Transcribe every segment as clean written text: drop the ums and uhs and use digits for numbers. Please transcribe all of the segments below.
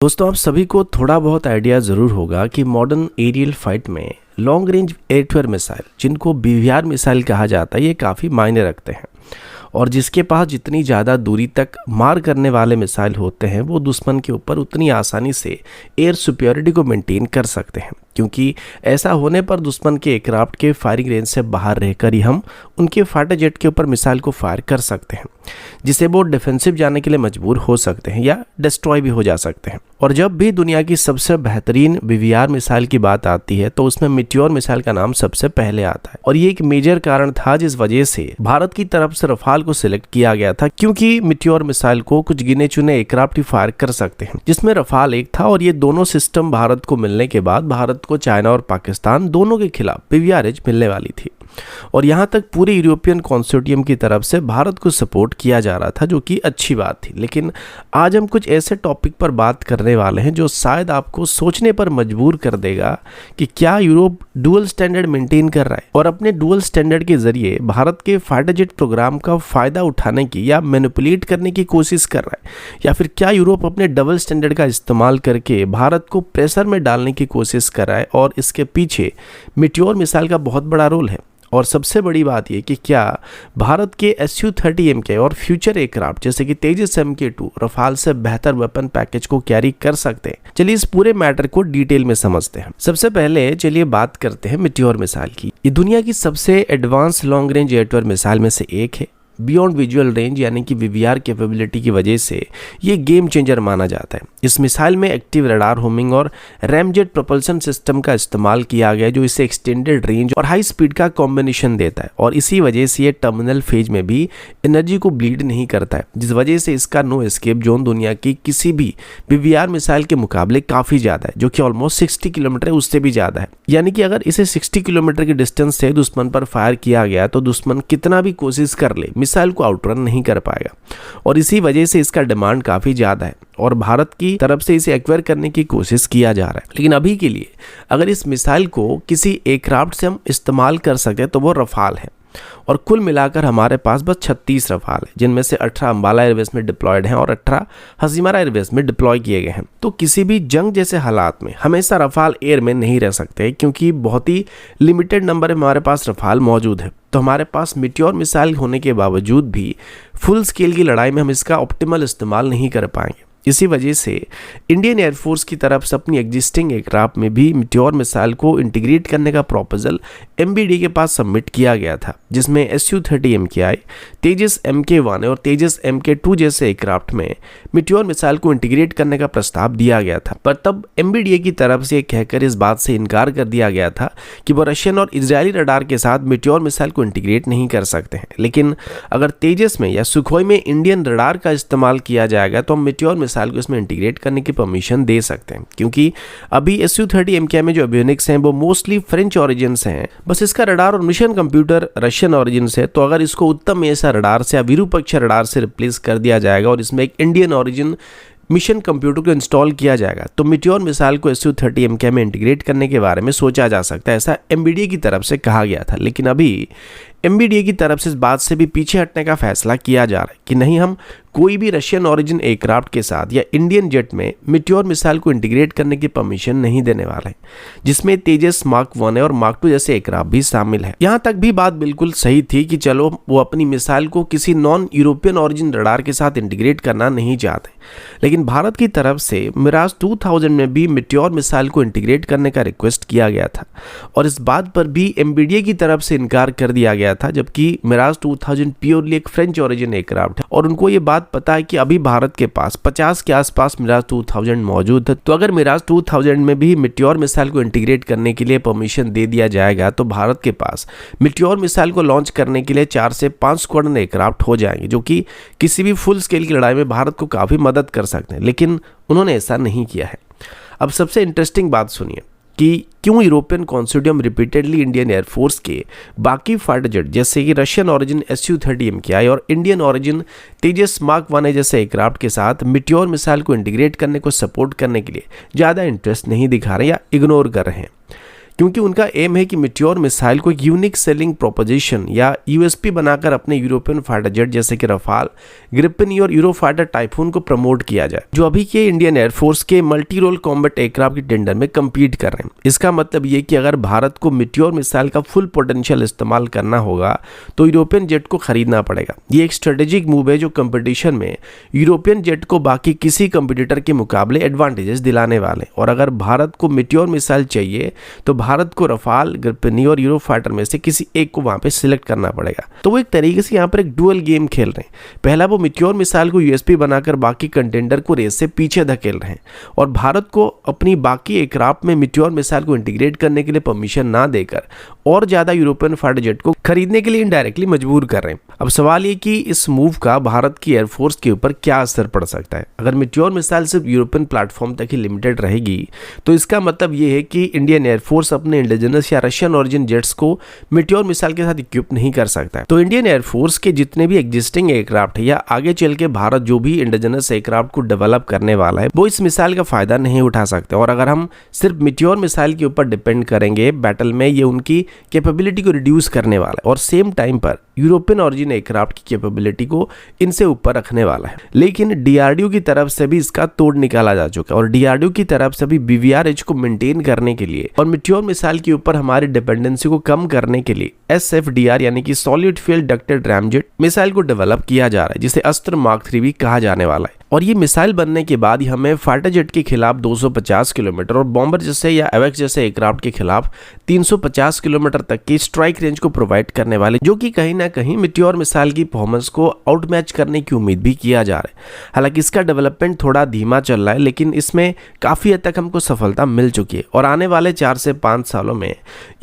दोस्तों, आप सभी को थोड़ा बहुत आइडिया ज़रूर होगा कि मॉडर्न एरियल फाइट में लॉन्ग रेंज एयर मिसाइल, जिनको बीवीआर मिसाइल कहा जाता है, ये काफ़ी मायने रखते हैं। और जिसके पास जितनी ज़्यादा दूरी तक मार करने वाले मिसाइल होते हैं, वो दुश्मन के ऊपर उतनी आसानी से एयर सुपियोरिटी को मेंटेन कर सकते हैं, क्योंकि ऐसा होने पर दुश्मन के एयरक्राफ्ट के फायरिंग रेंज से बाहर रहकर ही हम उनके फाइटर जेट के ऊपर मिसाइल को फायर कर सकते हैं, जिसे वो डिफेंसिव जाने के लिए मजबूर हो सकते हैं या डिस्ट्रॉय भी हो जा सकते हैं। और जब भी दुनिया की सबसे बेहतरीन बीवीआर मिसाइल की बात आती है तो उसमें मीटियोर मिसाइल का नाम सबसे पहले आता है। और ये एक मेजर कारण था जिस वजह से भारत की तरफ से रफाल को सिलेक्ट किया गया था, क्योंकि मीटियोर मिसाइल को कुछ गिने चुने एयरक्राफ्ट ही फायर कर सकते हैं, जिसमें रफाल एक था। और ये दोनों सिस्टम भारत को मिलने के बाद भारत को चाइना और पाकिस्तान दोनों के खिलाफ बीवीआरएच मिलने वाली थी। और यहाँ तक पूरे यूरोपियन कंसोर्टियम की तरफ से भारत को सपोर्ट किया जा रहा था, जो कि अच्छी बात थी। लेकिन आज हम कुछ ऐसे टॉपिक पर बात करने वाले हैं जो शायद आपको सोचने पर मजबूर कर देगा कि क्या यूरोप डुअल स्टैंडर्ड मेंटेन कर रहा है और अपने डुअल स्टैंडर्ड के जरिए भारत के फाइटर जेट प्रोग्राम का फायदा उठाने की या मैनिपुलेट करने की कोशिश कर रहा है, या फिर क्या यूरोप अपने डबल स्टैंडर्ड का इस्तेमाल करके भारत को प्रेशर में डालने की कोशिश कर रहा है और इसके पीछे मीटियोर मिसाइल का बहुत बड़ा रोल है। और सबसे बड़ी बात यह कि क्या भारत के Su-30MK और फ्यूचर एयरक्राफ्ट जैसे कि तेजस Mk2 रफाल से बेहतर वेपन पैकेज को कैरी कर सकते हैं। चलिए इस पूरे मैटर को डिटेल में समझते हैं। सबसे पहले चलिए बात करते हैं मीटियोर मिसाइल की। ये दुनिया की सबसे advance long range air missile में से एक है। बियॉन्ड विजुअल रेंज यानी कि वीवीआर कैपेबिलिटी की वजह से ये गेम चेंजर माना जाता है। इस मिसाइल में एक्टिव रडार होमिंग और रैमजेट प्रोपल्शन सिस्टम का इस्तेमाल किया गया, जो इसे एक्सटेंडेड रेंज और हाई स्पीड का कॉम्बिनेशन देता है। और इसी वजह से ये टर्मिनल फेज में भी एनर्जी को ब्लीड नहीं करता है, जिस वजह से इसका नो एस्केप जोन दुनिया की किसी भी वीवीआर मिसाइल के मुकाबले काफ़ी ज़्यादा है, जो कि ऑलमोस्ट 60 किलोमीटर है, उससे भी ज़्यादा है। यानी कि अगर इसे 60 किलोमीटर की डिस्टेंस से दुश्मन पर फायर किया गया तो दुश्मन कितना भी कोशिश कर ले, मिसाइल को आउटरन नहीं कर पाएगा। और इसी वजह से इसका डिमांड काफ़ी ज़्यादा है और भारत की तरफ से इसे एक्वायर करने की कोशिश किया जा रहा है। लेकिन अभी के लिए अगर इस मिसाइल को किसी एयरक्राफ्ट से हम इस्तेमाल कर सकते हैं तो वो रफाल है। और कुल मिलाकर हमारे पास बस 36 रफाल है, जिनमें से 18 अंबाला एयरबेस में डिप्लॉयड हैं और 18 हजीमारा एयरबेस में डिप्लॉय किए गए हैं। तो किसी भी जंग जैसे हालात में हमेशा रफाल एयर में नहीं रह सकते, क्योंकि बहुत ही लिमिटेड नंबर में हमारे पास रफाल मौजूद है। तो हमारे पास मीटियोर मिसाइल होने के बावजूद भी फुल स्केल की लड़ाई में हम इसका ऑप्टिमल इस्तेमाल नहीं कर पाएंगे। इसी वजह से इंडियन एयरफोर्स की तरफ से अपनी एग्जिस्टिंग एयरक्राफ्ट में भी मीटियोर मिसाइल को इंटीग्रेट करने का प्रपोजल MBD के पास सबमिट किया गया था, जिसमें Su-30MKI, तेजस Mk1 और तेजस Mk2 जैसे एयरक्राफ्ट में मीटियोर मिसाइल को इंटीग्रेट करने का प्रस्ताव दिया गया था। पर तब MBDA की तरफ से कहकर इस बात से इनकार कर दिया गया था कि वो रशियन और इजरायली रडार के साथ मीटियोर मिसाइल को इंटीग्रेट नहीं कर सकते हैं। लेकिन अगर तेजस में या सुखोई में इंडियन रडार का इस्तेमाल किया जाएगा तो हम मीटियोर मिसाइल को इसमें इंटीग्रेट करने की परमिशन दे सकते हैं, क्योंकि अभी Su-30MK में जो एवियोनिक्स हैं वो मोस्टली फ्रेंच ओरिजिन से हैं। बस इसका रडार और मिशन कंप्यूटर रशियन ओरिजिन से है। तो अगर इसको उत्तम ऐसा रडार से या विरूपक्ष रडार से रिप्लेस कर दिया जाएगा और इसमें एक इंडियन ओरिजिन मिशन कंप्यूटर को इंस्टॉल किया जाएगा तो मीटियोर मिसाइल को Su-30MK में इंटीग्रेट करने के बारे में सोचा जा सकता है, ऐसा MBDA की तरफ से कहा गया था। लेकिन अभी MBDA की तरफ से इस बात से भी पीछे हटने का फैसला किया जा रहा है कि नहीं, हम कोई भी रशियन ओरिजिन एयरक्राफ्ट के साथ या इंडियन जेट में मीटियोर मिसाइल को इंटीग्रेट करने की परमिशन नहीं देने वाले हैं, जिसमें तेजस मार्क 1 और मार्क 2 जैसे एयरक्राफ्ट भी शामिल है। यहाँ तक भी बात बिल्कुल सही थी कि चलो वो अपनी मिसाइल को किसी नॉन यूरोपियन ओरिजिन रडार के साथ इंटीग्रेट करना नहीं चाहते, लेकिन भारत की तरफ से मिराज 2000 में भी मीटियोर मिसाइल को इंटीग्रेट करने का रिक्वेस्ट किया गया था और इस बात पर भी MBDA की तरफ से इनकार कर दिया गया था, जबकि मिराज 2000 प्योरली एक फ्रेंच ओरिजिन एयरक्राफ्ट है और उनको ये बात पता है कि अभी भारत के पास 50 के आसपास मिराज 2000 मौजूद है। तो अगर मिराज 2000 में भी मीटियोर मिसाइल को इंटीग्रेट करने के लिए परमिशन दे दिया जाएगा तो भारत के पास मीटियोर मिसाइल को लॉन्च करने के लिए 4 से 5 स्क्वाड्रन एयरक्राफ्ट हो जाएंगे, जो कि किसी भी फुल स्केल की लड़ाई में भारत को काफ़ी मदद कर सकते हैं। लेकिन उन्होंने ऐसा नहीं किया है। अब सबसे इंटरेस्टिंग बात सुनिए कि क्यों European consortium repeatedly Indian air force के बाकी फाइटर जेट जैसे कि रशियन ओरिजिन Su-30MKI और इंडियन ओरिजिन तेजस मार्क 1 जैसे एयरक्राफ्ट के साथ मीटियोर मिसाइल को इंटीग्रेट करने को सपोर्ट करने के लिए ज़्यादा इंटरेस्ट नहीं दिखा रहे या इग्नोर कर रहे हैं। क्योंकि उनका एम है कि मिट्योर मिसाइल को एक यूनिक सेलिंग प्रोपोजिशन या यूएसपी बनाकर अपने यूरोपियन फाइटर जेट जैसे कि रफाल, ग्रिपेन और यूरोफाइटर टाइफून को प्रमोट किया जाए, जो अभी के इंडियन एयरफोर्स के मल्टी रोल कॉम्बैट एयरक्राफ्ट की टेंडर में कम्पीट कर रहे हैं। इसका मतलब ये कि अगर भारत को मिट्योर मिसाइल का फुल पोटेंशियल इस्तेमाल करना होगा तो यूरोपियन जेट को खरीदना पड़ेगा। ये एक स्ट्रेटेजिक मूव है जो कंपटीशन में यूरोपियन जेट को बाकी किसी कंपटीटर के मुकाबले एडवांटेजेस दिलाने वाले। और अगर भारत को मिट्योर मिसाइल चाहिए तो भारत को रफाल, ग्रिपेन और यूरोफाइटर में से किसी एक को वहां पे सिलेक्ट करना पड़ेगा। तो वो एक तरीके से यहाँ पर एक डुअल गेम खेल रहे हैं। पहला वो मिट्योर मिसाइल को यूएसपी बनाकर बाकी कंटेंडर को रेस से पीछे धकेल रहे हैं और भारत को अपनी बाकी एयरक्राफ्ट में मिट्योर मिसाइल को इंटीग्रेट करने के लिए परमिशन ना देकर और ज्यादा यूरोपियन फाइटर जेट को खरीदने के लिए इनडायरेक्टली मजबूर कर रहे हैं। अब सवाल ये कि इस मूव का भारत की एयरफोर्स के ऊपर क्या असर पड़ सकता है। अगर मिट्योर मिसाइल सिर्फ यूरोपियन प्लेटफॉर्म तक ही लिमिटेड रहेगी तो इसका मतलब ये है कि इंडियन एयरफोर्स अपने इंडिजिनस या रशियन ऑरिजिन जेट्स को मिट्योर मिसाइल के साथ इक्विप नहीं कर सकता है। तो इंडियन एयरफोर्स के जितने भी एग्जिस्टिंग एयरक्राफ्ट है या आगे चल के भारत जो भी इंडिजिनस एयरक्राफ्ट को डेवलप करने वाला है वो इस मिसाइल का फायदा नहीं उठा सकते। और अगर हम सिर्फ मिट्योर मिसाइल के ऊपर डिपेंड करेंगे बैटल में, ये उनकी कैपेबिलिटी को रिड्यूस करने वाला है और सेम टाइम पर यूरोपियन ऑरिजिन एयरक्राफ्ट की कैपेबिलिटी को इनसे ऊपर रखने वाला है। लेकिन डीआरडीओ की तरफ से भी इसका तोड़ निकाला जा चुका है और डीआरडीओ की तरफ से भी बीवीआरएच को मेंटेन करने के लिए और मिट्योर मिसाइल के ऊपर हमारी डिपेंडेंसी को कम करने के लिए SFDR यानी कि solid fuel ducted ramjet missile को डेवलप किया जा रहा है, जिसे अस्त्र मार्क 3 भी कहा जाने वाला है। और ये मिसाइल बनने के बाद हमें फाइटर जेट के खिलाफ 250 किलोमीटर और बॉम्बर जैसे या एवेक्स जैसे एयरक्राफ्ट के खिलाफ 350 किलोमीटर तक की स्ट्राइक रेंज को प्रोवाइड करने वाले, जो कि कहीं ना कहीं मिट्योर मिसाइल की परफॉर्मेंस को आउटमैच करने की उम्मीद भी किया जा रहा है। हालांकि इसका डेवलपमेंट थोड़ा धीमा चल रहा है, लेकिन इसमें काफ़ी हद तक हमको सफलता मिल चुकी है और आने वाले 4 से 5 सालों में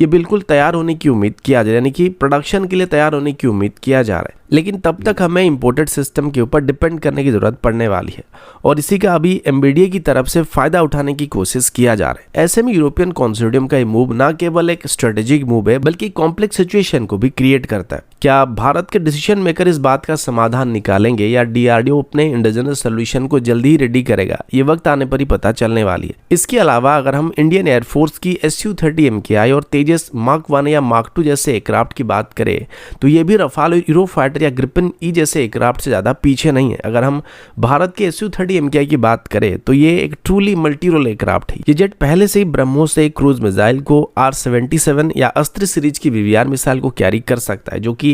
ये बिल्कुल तैयार होने की उम्मीद किया जा रहा है, यानी कि प्रोडक्शन के लिए तैयार होने की उम्मीद किया जा रहा है। लेकिन तब तक हमें इंपोर्टेड सिस्टम के ऊपर डिपेंड करने की जरूरत पड़ने वाली है और इसी का अभी एमबीडीए की तरफ से फायदा उठाने की कोशिश किया जा रहा है। ऐसे में यूरोपियन कंसोर्टियम का ये मूव ना केवल एक स्ट्रेटेजिक मूव है बल्कि कॉम्प्लेक्स सिचुएशन को भी क्रिएट करता है। क्या भारत के डिसीजन मेकर इस बात का समाधान निकालेंगे या डीआरडीओ अपने इंडिजिनस सोल्यूशन को जल्दी ही रेडी करेगा, ये वक्त आने पर ही पता चलने वाली है। इसके अलावा अगर हम इंडियन एयरफोर्स की SU-30 MKI और तेजस मार्क 1 या मार्क 2 जैसे एयरक्राफ्ट की बात करें तो ये भी रफाल और यूरोफाइटर या ग्रिपेन ई जैसे एयरक्राफ्ट से ज़्यादा पीछे नहीं है। अगर हम भारत के SU-30 MKI की बात करें तो ये एक ट्रूली मल्टी रोल एयरक्राफ्ट है। ये जेट पहले से ही ब्रह्मोस से क्रूज मिसाइल को R-77 या अस्त्र सीरीज की BVR मिसाइल को कैरी कर सकता है, जो कि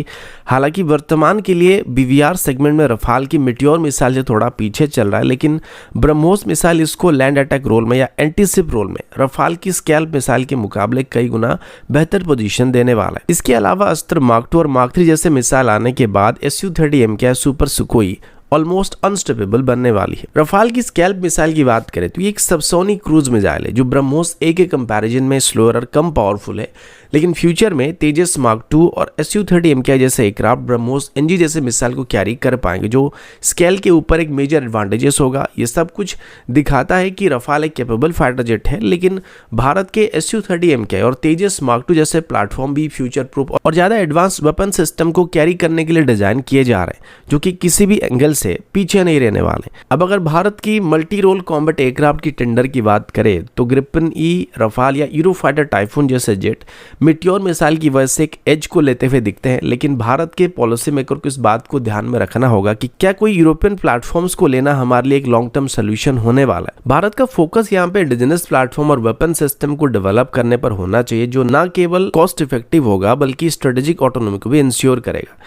हालांकि वर्तमान के लिए BVR सेगमेंट में रफाल की मिट्योर मिसाइल से थोड़ा पीछे चल रहा है, लेकिन ब्रह्मोस मिसाइल इसको लैंड अटैक रोल में या एंटी शिप रोल में रफाल की स्कैल्प मिसाइल के मुकाबले कई गुना बेहतर पोजीशन देने वाला है। इसके अलावा अस्त्र मार्क 2 और मार्क 3 जैसे मिसाइल आने के बाद SU-30 MKI super Sukhoi almost unstoppable बनने वाली है। रफाल की स्कैल्प मिसाइल की बात करें तो ये एक सबसोनिक क्रूज मिसाइल है जो ब्रह्मोस ए के कंपैरिजन में स्लोअर और कम पावरफुल है, लेकिन फ्यूचर में तेजस मार्क 2 और SU-30 MKI जैसे एयरक्राफ्ट ब्रह्मोस NG जैसे मिसाइल को कैरी कर पाएंगे, जो स्केल के ऊपर एक मेजर एडवांटेजेस होगा। ये सब कुछ दिखाता है कि रफाल एक कैपेबल फाइटर जेट है, लेकिन भारत के SU-30 MKI और तेजस मार्क 2 जैसे प्लेटफॉर्म भी फ्यूचर प्रूफ और ज्यादा एडवांस वेपन सिस्टम को कैरी करने के लिए डिजाइन किए जा रहे हैं, जो कि किसी भी एंगल से पीछे नहीं रहने वाले। अब अगर भारत की मल्टी रोल कॉम्बैट एयरक्राफ्ट की टेंडर की बात करें तो ग्रिपेन ई, रफाल या यूरोफाइटर टाइफून जैसे जेट मिट्योर मिसाइल की वजह से एक एज को लेते हुए दिखते हैं, लेकिन भारत के पॉलिसी मेकर को इस बात को ध्यान में रखना होगा कि क्या कोई यूरोपियन प्लेटफॉर्म्स को लेना हमारे लिए एक लॉन्ग टर्म सोल्यूशन होने वाला है। भारत का फोकस यहाँ पे इंडिजिनस प्लेटफॉर्म और वेपन सिस्टम को डेवलप करने पर होना चाहिए, जो ना केवल कॉस्ट इफेक्टिव होगा बल्कि स्ट्रेटेजिक ऑटोनॉमी को भी इंश्योर करेगा।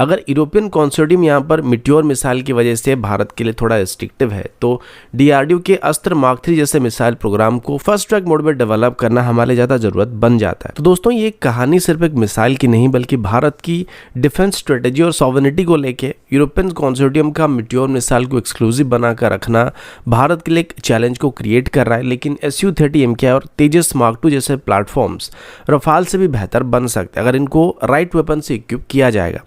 अगर यूरोपियन कंसोर्टियम यहाँ पर मिट्योर मिसाइल की वजह से भारत के लिए थोड़ा रिस्ट्रिक्टिव है तो डीआरडीओ के अस्त्र मार्क 3 जैसे मिसाइल प्रोग्राम को फर्स्ट ट्रैक मोड में डेवलप करना हमारे ज्यादा जरूरत बन जाता है। तो दोस्तों ये कहानी सिर्फ एक मिसाइल की नहीं बल्कि भारत की डिफेंस स्ट्रेटेजी और सॉवरेनिटी को लेके यूरोपियन कंसोर्टियम का मिट्योर मिसाइल को एक्सक्लूसिव बनाकर रखना भारत के लिए एक चैलेंज को क्रिएट कर रहा है। लेकिन SU-30 MKI और तेजस मार्क 2 जैसे प्लेटफॉर्म्स रफाल से भी बेहतर बन सकते हैं अगर इनको राइट वेपन से इक्विप किया जाएगा।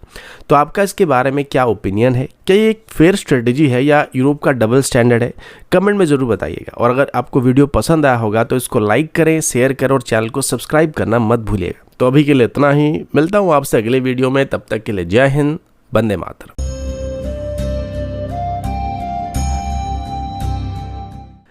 तो आपका इसके बारे में क्या ओपिनियन है? क्या ये एक फेयर स्ट्रेटेजी है या यूरोप का डबल स्टैंडर्ड है? कमेंट में जरूर बताइएगा। और अगर आपको वीडियो पसंद आया होगा तो इसको लाइक करें, शेयर करें और चैनल को सब्सक्राइब करना मत भूलिएगा। तो अभी के लिए इतना ही, मिलता हूँ आपसे अगले वीडियो में। तब तक के लिए जय हिंद, वंदे मातरम।